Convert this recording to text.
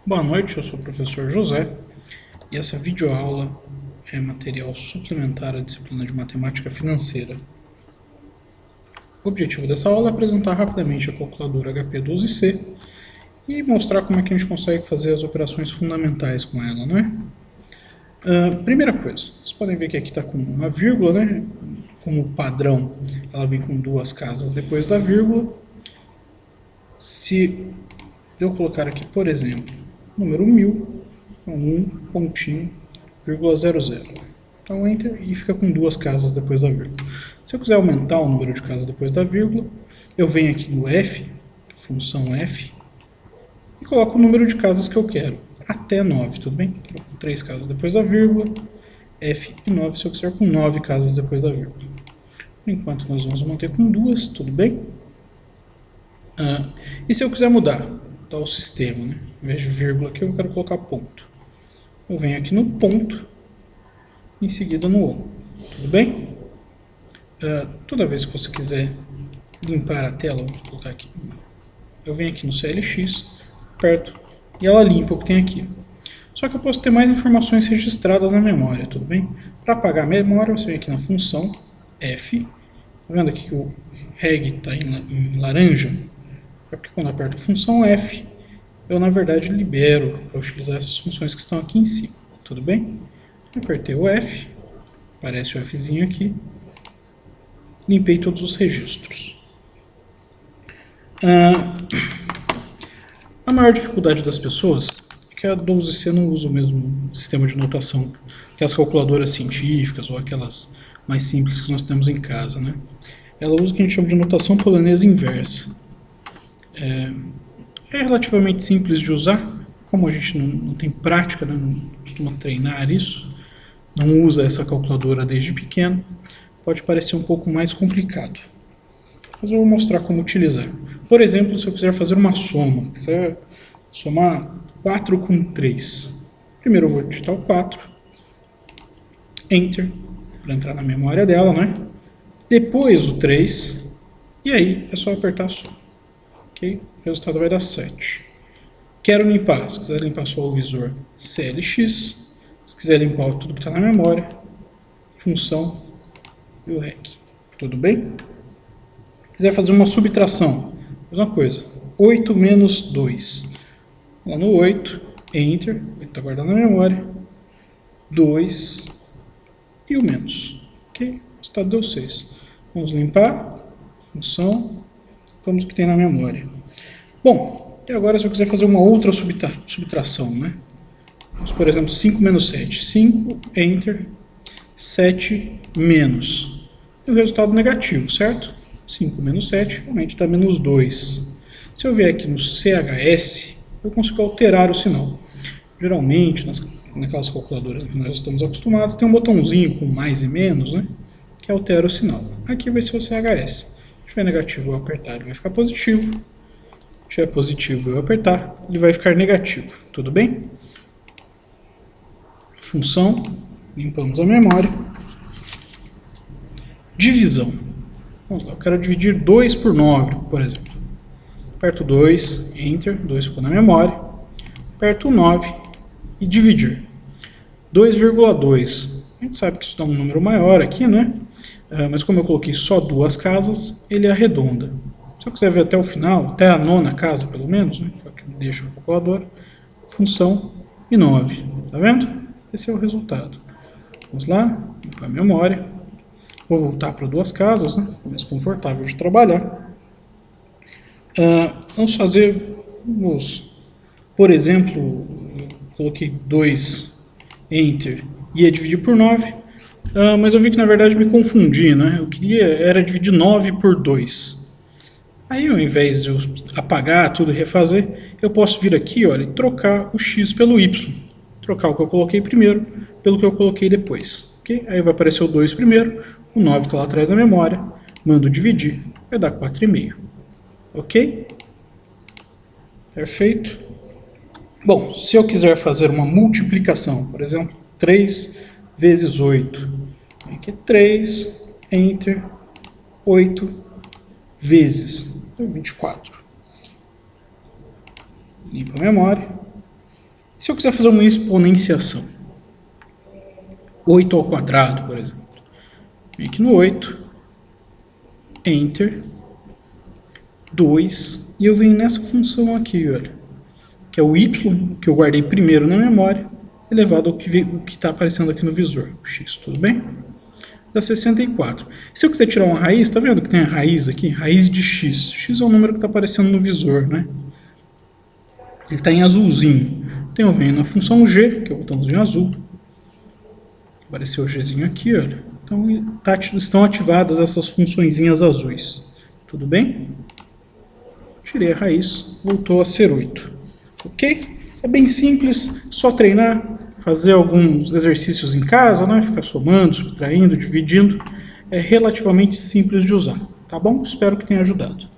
Boa noite, eu sou o professor José e essa videoaula é material suplementar à disciplina de Matemática Financeira. O objetivo dessa aula é apresentar rapidamente a calculadora HP12C e mostrar como é que a gente consegue fazer as operações fundamentais com ela, não é? Primeira coisa, vocês podem ver que aqui está com uma vírgula, né? Como padrão, ela vem com duas casas depois da vírgula. Se eu colocar aqui, por exemplo, número 1000, com 1 pontinho, vírgula 00. Então, Enter e fica com duas casas depois da vírgula. Se eu quiser aumentar o número de casas depois da vírgula, eu venho aqui no F, função F, e coloco o número de casas que eu quero, até 9, tudo bem? Então, com 3 casas depois da vírgula, F e 9 se eu quiser com 9 casas depois da vírgula. Por enquanto, nós vamos manter com duas, tudo bem? E se eu quiser mudar o sistema, né? Em vez de vírgula aqui, eu quero colocar ponto. Eu venho aqui no ponto, em seguida no O. Tudo bem? Toda vez que você quiser limpar a tela, vamos colocar aqui, eu venho aqui no CLX, aperto e ela limpa o que tem aqui. Só que eu posso ter mais informações registradas na memória, tudo bem? Para apagar a memória, você vem aqui na função F. Tá vendo aqui que o reg está em laranja? É porque quando eu aperto a função F, eu na verdade libero para utilizar essas funções que estão aqui em cima. Tudo bem? Apertei o F, aparece o Fzinho aqui, limpei todos os registros. A maior dificuldade das pessoas é que a 12C não usa o mesmo sistema de notação que as calculadoras científicas ou aquelas mais simples que nós temos em casa, né? Ela usa o que a gente chama de notação polonesa inversa. É relativamente simples de usar, como a gente não tem prática, né, não costuma treinar isso, não usa essa calculadora desde pequeno, pode parecer um pouco mais complicado. Mas eu vou mostrar como utilizar. Por exemplo, se eu quiser fazer uma soma, quiser somar 4 com 3. Primeiro eu vou digitar o 4, Enter, para entrar na memória dela, né? Depois o 3, e aí é só apertar a soma. Ok? O resultado vai dar 7. Quero limpar, se quiser limpar só o visor, CLX. Se quiser limpar tudo que está na memória, função e o rec. Tudo bem? Quiser fazer uma subtração, mesma coisa. 8 menos 2. Lá no 8, Enter, 8 está guardado na memória. 2 e o menos. Ok? O resultado deu 6. Vamos limpar, função, vamos o que tem na memória. Bom, e agora se eu quiser fazer uma outra subtração, né? Vamos, por exemplo, 5 menos 7. 5, Enter, 7 menos. E o resultado negativo, certo? 5 menos 7, realmente dá menos 2. Se eu vier aqui no CHS, eu consigo alterar o sinal. Geralmente, naquelas calculadoras que nós estamos acostumados, tem um botãozinho com mais e menos, né? Que altera o sinal. Aqui vai ser o CHS. Se tiver negativo, eu apertar, ele vai ficar positivo. Se tiver positivo, eu apertar, ele vai ficar negativo. Tudo bem? Função, limpamos a memória. Divisão. Vamos lá, eu quero dividir 2 por 9, por exemplo. Aperto 2, Enter, 2 ficou na memória. Aperto 9 e dividir. 2,2. A gente sabe que isso dá um número maior aqui, né? Mas como eu coloquei só duas casas, ele arredonda. Se eu quiser ver até o final, até a nona casa pelo menos, né? Que é o que deixa o calculador, função e 9. Tá vendo? Esse é o resultado. Vamos lá, limpar a memória. Vou voltar para duas casas, né? Mais confortável de trabalhar. Vamos fazer, por exemplo, eu coloquei 2, Enter, ia dividir por 9, mas eu vi que na verdade me confundi, né? Eu queria era dividir 9 por 2. Aí ao invés de eu apagar tudo e refazer, eu posso vir aqui, olha, e trocar o x pelo y. Trocar o que eu coloquei primeiro pelo que eu coloquei depois. Okay? Aí vai aparecer o 2 primeiro, o 9 está lá atrás da memória, mando dividir, vai dar 4,5. Ok? Perfeito. Bom, se eu quiser fazer uma multiplicação, por exemplo, 3 vezes 8, aqui 3, Enter, 8 vezes 24. Limpa a memória. Se eu quiser fazer uma exponenciação, 8 ao quadrado, por exemplo. Vem aqui no 8, Enter, 2, e eu venho nessa função aqui, olha, que é o y, que eu guardei primeiro na memória, elevado ao que está aparecendo aqui no visor, o x, tudo bem? Dá 64. Se eu quiser tirar uma raiz, tá vendo que tem a raiz aqui? Raiz de x. X é o número que está aparecendo no visor, né? Ele está em azulzinho. Então eu venho na função g, que é o botãozinho azul. Apareceu o gzinho aqui, olha. Então estão ativadas essas funçõezinhas azuis. Tudo bem? Tirei a raiz, voltou a ser 8. Ok? É bem simples, só treinar, fazer alguns exercícios em casa, né? Ficar somando, subtraindo, dividindo. É relativamente simples de usar, tá bom? Espero que tenha ajudado.